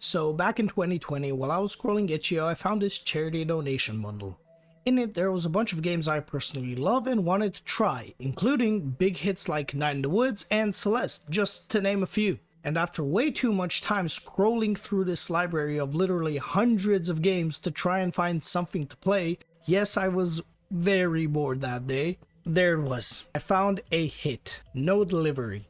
So back in 2020, while I was scrolling itch.io, I found this charity donation bundle. In it, there was a bunch of games I personally love and wanted to try, including big hits like Night in the Woods and Celeste, just to name a few. And after way too much time scrolling through this library of literally hundreds of games to try and find something to play, yes, I was very bored that day. There it was. I found a hit, No Delivery.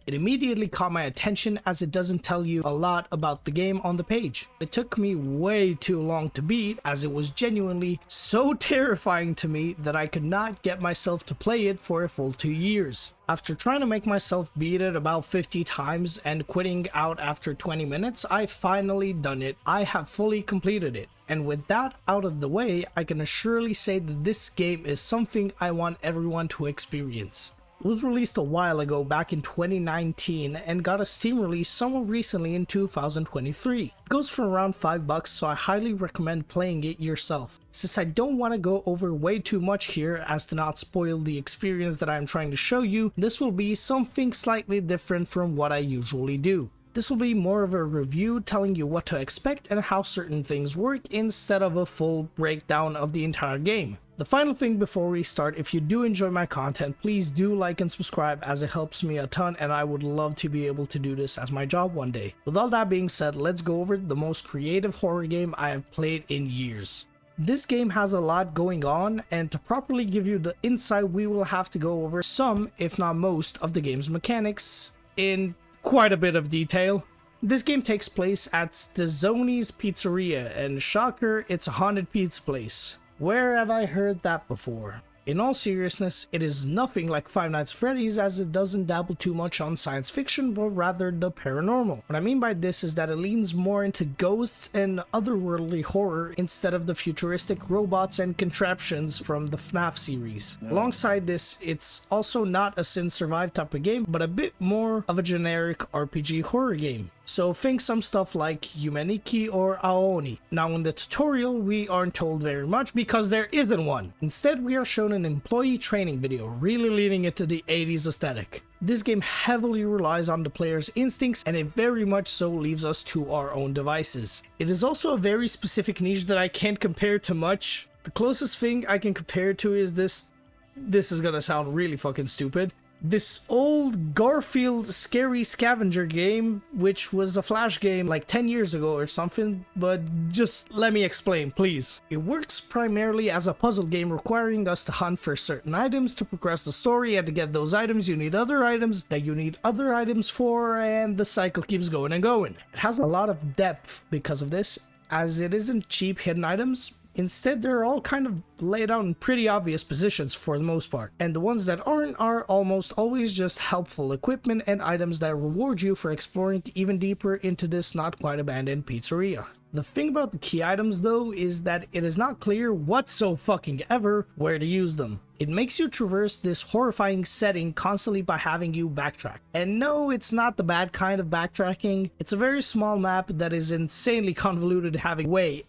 It immediately caught my attention as it doesn't tell you a lot about the game on the page. It took me way too long to beat as it was genuinely so terrifying to me that I could not get myself to play it for a full 2 years. After trying to make myself beat it about 50 times and quitting out after 20 minutes, I finally done it. I have fully completed it. And with that out of the way, I can assuredly say that this game is something I want everyone to experience. It was released a while ago back in 2019 and got a Steam release somewhat recently in 2023. It goes for around $5, so I highly recommend playing it yourself. Since I don't want to go over way too much here as to not spoil the experience that I am trying to show you, this will be something slightly different from what I usually do. This will be more of a review telling you what to expect and how certain things work instead of a full breakdown of the entire game. The final thing before we start, if you do enjoy my content, please do like and subscribe as it helps me a ton and I would love to be able to do this as my job one day. With all that being said, let's go over the most creative horror game I have played in years. This game has a lot going on, and to properly give you the insight, we will have to go over some, if not most, of the game's mechanics in quite a bit of detail. This game takes place at Stazzoni's Pizzeria, and shocker, it's a haunted pizza place. Where have I heard that before? In all seriousness, it is nothing like Five Nights at Freddy's as it doesn't dabble too much on science fiction but rather the paranormal. What I mean by this is that it leans more into ghosts and otherworldly horror instead of the futuristic robots and contraptions from the FNAF series. Yeah. Alongside this, it's also not a Sin Survive type of game but a bit more of a generic RPG horror game. So think some stuff like Yumeniki or Aoni. Now in the tutorial we aren't told very much because there isn't one. Instead we are shown an employee training video, really leaning into the 80s aesthetic. This game heavily relies on the player's instincts and it very much so leaves us to our own devices. It is also a very specific niche that I can't compare to much. The closest thing I can compare to is this is gonna sound really fucking stupid. This old Garfield scary scavenger game, which was a Flash game like 10 years ago or something, but just let me explain, please. It works primarily as a puzzle game requiring us to hunt for certain items to progress the story, and to get those items you need other items that you need other items for, and the cycle keeps going and going. It has a lot of depth because of this, as it isn't cheap hidden items. Instead, they're all kind of laid out in pretty obvious positions for the most part, and the ones that aren't are almost always just helpful equipment and items that reward you for exploring even deeper into this not quite abandoned pizzeria. The thing about the key items though is that it is not clear whatsoever where to use them. It makes you traverse this horrifying setting constantly by having you backtrack. And no, it's not the bad kind of backtracking. It's a very small map that is insanely convoluted, having way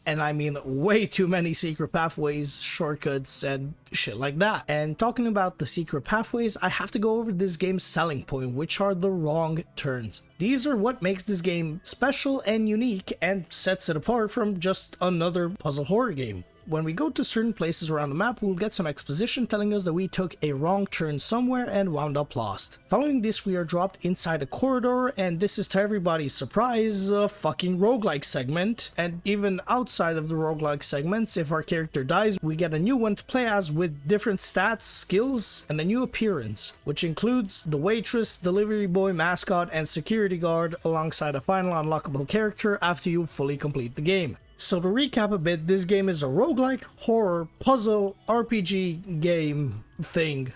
too many secret pathways, shortcuts, and shit like that. And talking about the secret pathways, I have to go over this game's selling point, which are the wrong turns. These are what makes this game special and unique and sets it apart from just another puzzle horror game. When we go to certain places around the map, we'll get some exposition telling us that we took a wrong turn somewhere and wound up lost. Following this, we are dropped inside a corridor, and this is to everybody's surprise a fucking roguelike segment. And even outside of the roguelike segments, if our character dies, we get a new one to play as with different stats, skills, and a new appearance, which includes the waitress, delivery boy, mascot, and security guard, alongside a final unlockable character after you fully complete the game. So to recap a bit, this game is a roguelike, horror, puzzle, RPG game thing,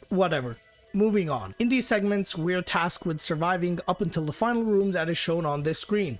whatever. Moving on. In these segments, we're tasked with surviving up until the final room that is shown on this screen.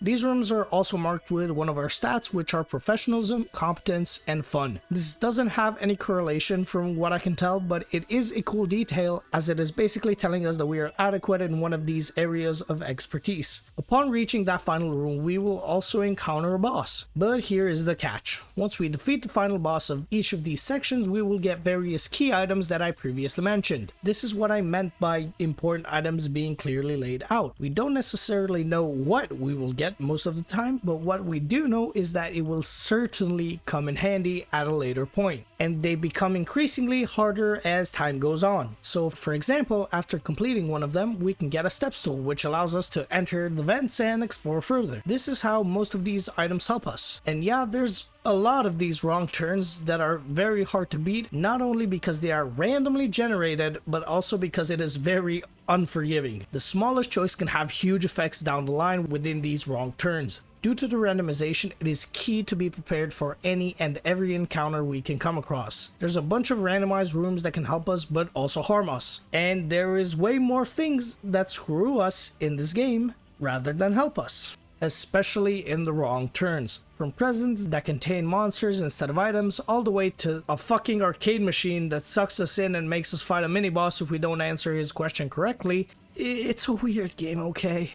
These rooms are also marked with one of our stats, which are professionalism, competence, and fun. This doesn't have any correlation from what I can tell, but it is a cool detail as it is basically telling us that we are adequate in one of these areas of expertise. Upon reaching that final room, we will also encounter a boss. But here is the catch. Once we defeat the final boss of each of these sections, we will get various key items that I previously mentioned. This is what I meant by important items being clearly laid out. We don't necessarily know what we will get yet most of the time, but what we do know is that it will certainly come in handy at a later point, and they become increasingly harder as time goes on. So for example, after completing one of them, we can get a step stool, which allows us to enter the vents and explore further. This is how most of these items help us. And yeah, there's a lot of these wrong turns that are very hard to beat, not only because they are randomly generated, but also because it is very unforgiving. The smallest choice can have huge effects down the line within these wrong turns. Due to the randomization, it is key to be prepared for any and every encounter we can come across. There's a bunch of randomized rooms that can help us but also harm us, and there is way more things that screw us in this game rather than help us, especially in the wrong turns. From presents that contain monsters instead of items, all the way to a fucking arcade machine that sucks us in and makes us fight a mini-boss if we don't answer his question correctly. It's a weird game, okay?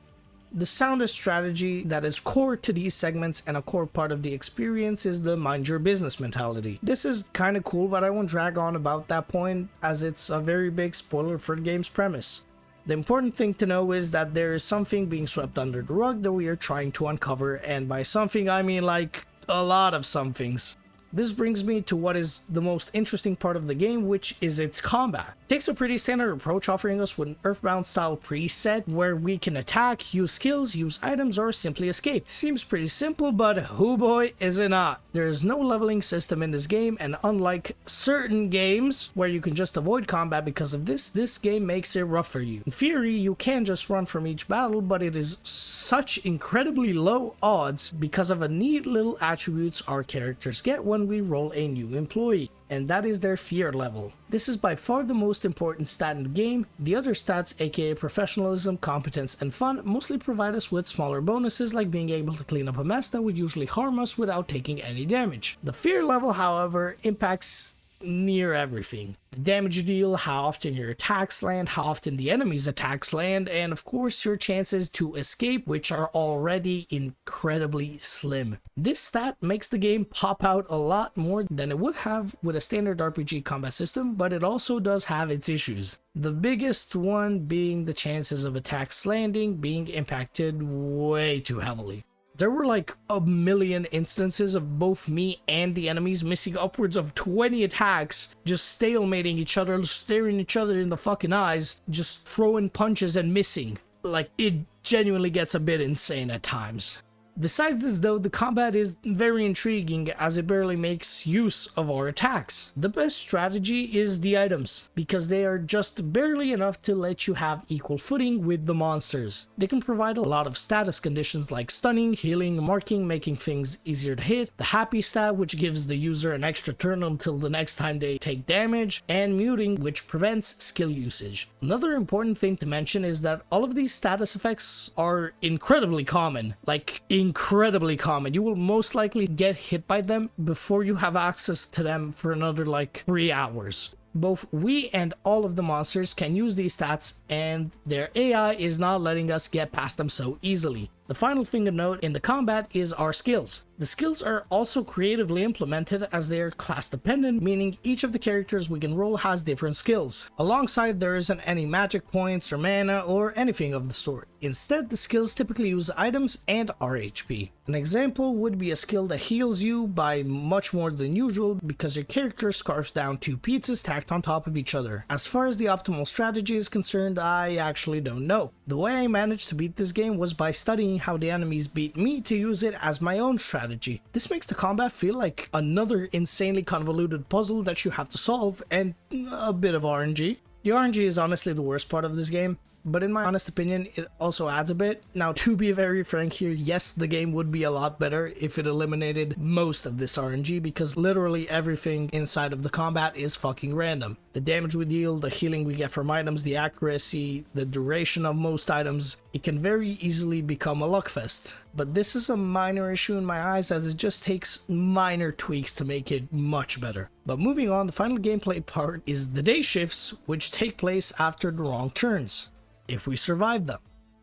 The soundest strategy that is core to these segments and a core part of the experience is the mind your business mentality. This is kinda cool, but I won't drag on about that point as it's a very big spoiler for the game's premise. The important thing to know is that there is something being swept under the rug that we are trying to uncover, and by something I mean like a lot of somethings. This brings me to what is the most interesting part of the game, which is its combat. It takes a pretty standard approach, offering us with an Earthbound style preset where we can attack, use skills, use items, or simply escape. Seems pretty simple, but oh boy is it not. There is no leveling system in this game, and unlike certain games where you can just avoid combat because of this game makes it rough for you. In theory, you can just run from each battle, but it is such incredibly low odds because of a neat little attributes our characters get when we roll a new employee, and that is their fear level. This is by far the most important stat in the game. The other stats, aka professionalism, competence, and fun, mostly provide us with smaller bonuses like being able to clean up a mess that would usually harm us without taking any damage. The fear level, however, impacts near everything. The damage you deal, how often your attacks land, how often the enemy's attacks land, and of course your chances to escape, which are already incredibly slim. This stat makes the game pop out a lot more than it would have with a standard RPG combat system, but it also does have its issues. The biggest one being the chances of attacks landing being impacted way too heavily. There were like a million instances of both me and the enemies missing upwards of 20 attacks, just stalemating each other, staring each other in the fucking eyes, just throwing punches and missing. Like, it genuinely gets a bit insane at times. Besides this though, the combat is very intriguing as it barely makes use of our attacks. The best strategy is the items, because they are just barely enough to let you have equal footing with the monsters. They can provide a lot of status conditions like stunning, healing, marking, making things easier to hit, the happy stat which gives the user an extra turn until the next time they take damage, and muting which prevents skill usage. Another important thing to mention is that all of these status effects are incredibly common, like incredibly common. You will most likely get hit by them before you have access to them for another like 3 hours. Both we and all of the monsters can use these stats, and their AI is not letting us get past them so easily. The final thing to note in the combat is our skills. The skills are also creatively implemented as they are class dependent, meaning each of the characters we can roll has different skills. Alongside, there isn't any magic points or mana or anything of the sort. Instead, the skills typically use items and RHP. An example would be a skill that heals you by much more than usual because your character scarfs down 2 pizzas stacked on top of each other. As far as the optimal strategy is concerned, I actually don't know. The way I managed to beat this game was by studying how the enemies beat me to use it as my own strategy. This makes the combat feel like another insanely convoluted puzzle that you have to solve, and a bit of RNG. The RNG is honestly the worst part of this game, but in my honest opinion, it also adds a bit. Now, to be very frank here, yes, the game would be a lot better if it eliminated most of this RNG, because literally everything inside of the combat is fucking random. The damage we deal, the healing we get from items, the accuracy, the duration of most items, it can very easily become a luckfest. But this is a minor issue in my eyes, as it just takes minor tweaks to make it much better. But moving on, the final gameplay part is the day shifts, which take place after the wrong turns, if we survive them.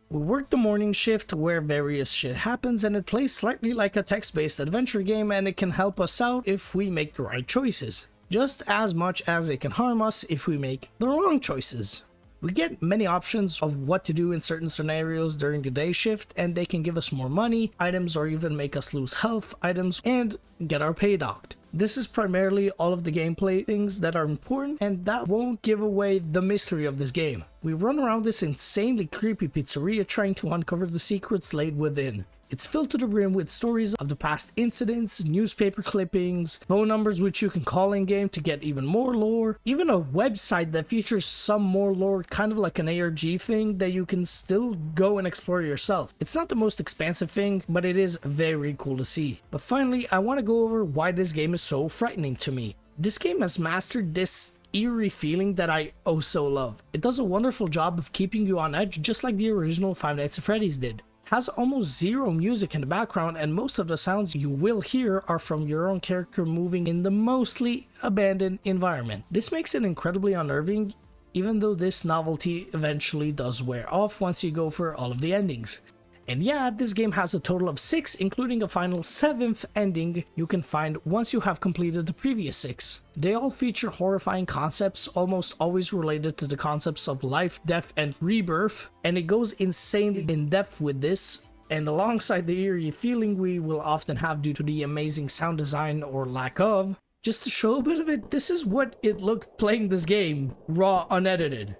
We work the morning shift where various shit happens, and it plays slightly like a text-based adventure game, and it can help us out if we make the right choices, just as much as it can harm us if we make the wrong choices. We get many options of what to do in certain scenarios during the day shift, and they can give us more money, items, or even make us lose health items and get our pay docked. This is primarily all of the gameplay things that are important, and that won't give away the mystery of this game. We run around this insanely creepy pizzeria trying to uncover the secrets laid within. It's filled to the brim with stories of the past incidents, newspaper clippings, phone numbers which you can call in game to get even more lore, even a website that features some more lore, kind of like an ARG thing that you can still go and explore yourself. It's not the most expansive thing, but it is very cool to see. But finally, I want to go over why this game is so frightening to me. This game has mastered this eerie feeling that I oh so love. It does a wonderful job of keeping you on edge, just like the original Five Nights at Freddy's did. Has almost zero music in the background, and most of the sounds you will hear are from your own character moving in the mostly abandoned environment. This makes it incredibly unnerving, even though this novelty eventually does wear off once you go for all of the endings. And yeah, this game has a total of 6, including a final 7th ending you can find once you have completed the previous 6. They all feature horrifying concepts, almost always related to the concepts of life, death, and rebirth, and it goes insanely in depth with this. And alongside the eerie feeling we will often have due to the amazing sound design or lack of, just to show a bit of it, this is what it looked playing this game, raw, unedited.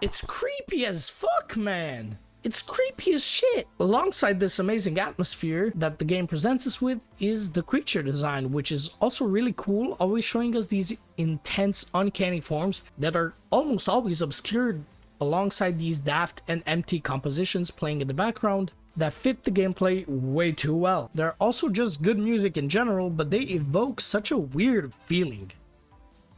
It's creepy as fuck, man. It's creepy as shit. Alongside this amazing atmosphere that the game presents us with is the creature design, which is also really cool, always showing us these intense, uncanny forms that are almost always obscured alongside these daft and empty compositions playing in the background that fit the gameplay way too well. They're also just good music in general, but they evoke such a weird feeling.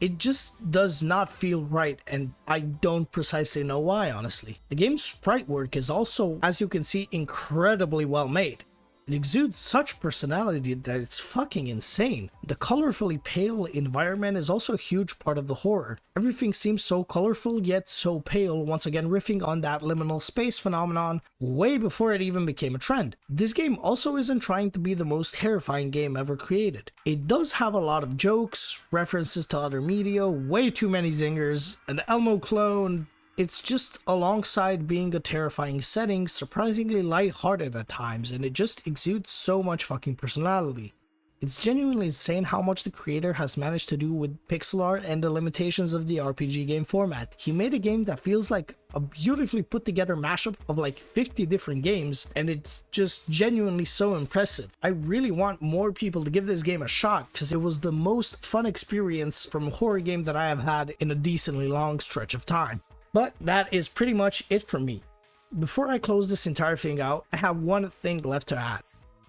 It just does not feel right, and I don't precisely know why, honestly. The game's sprite work is also, as you can see, incredibly well made. It exudes such personality that it's fucking insane. The colorfully pale environment is also a huge part of the horror. Everything seems so colorful yet so pale, once again riffing on that liminal space phenomenon way before it even became a trend. This game also isn't trying to be the most terrifying game ever created. It does have a lot of jokes, references to other media, way too many zingers, an Elmo clone. It's just, alongside being a terrifying setting, surprisingly lighthearted at times, and it just exudes so much fucking personality. It's genuinely insane how much the creator has managed to do with pixel art and the limitations of the RPG game format. He made a game that feels like a beautifully put together mashup of like 50 different games, and it's just genuinely so impressive. I really want more people to give this game a shot, because it was the most fun experience from a horror game that I have had in a decently long stretch of time. But that is pretty much it for me. Before I close this entire thing out, I have one thing left to add.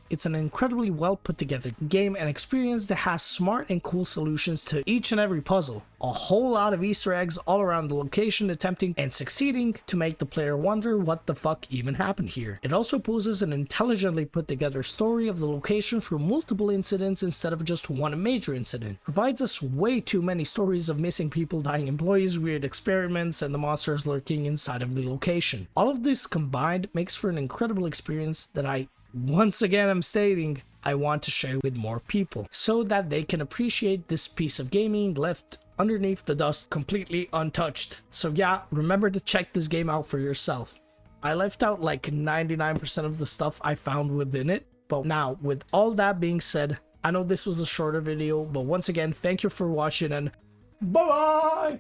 It's an incredibly well put together game and experience that has smart and cool solutions to each and every puzzle. A whole lot of Easter eggs all around the location, attempting and succeeding to make the player wonder what the fuck even happened here. It also poses an intelligently put together story of the location through multiple incidents instead of just one major incident. Provides us way too many stories of missing people, dying employees, weird experiments, and the monsters lurking inside of the location. All of this combined makes for an incredible experience that once again, I'm stating, I want to share with more people so that they can appreciate this piece of gaming left underneath the dust completely untouched. So yeah, remember to check this game out for yourself. I left out like 99% of the stuff I found within it, but now with all that being said, I know this was a shorter video, but once again, thank you for watching and bye bye!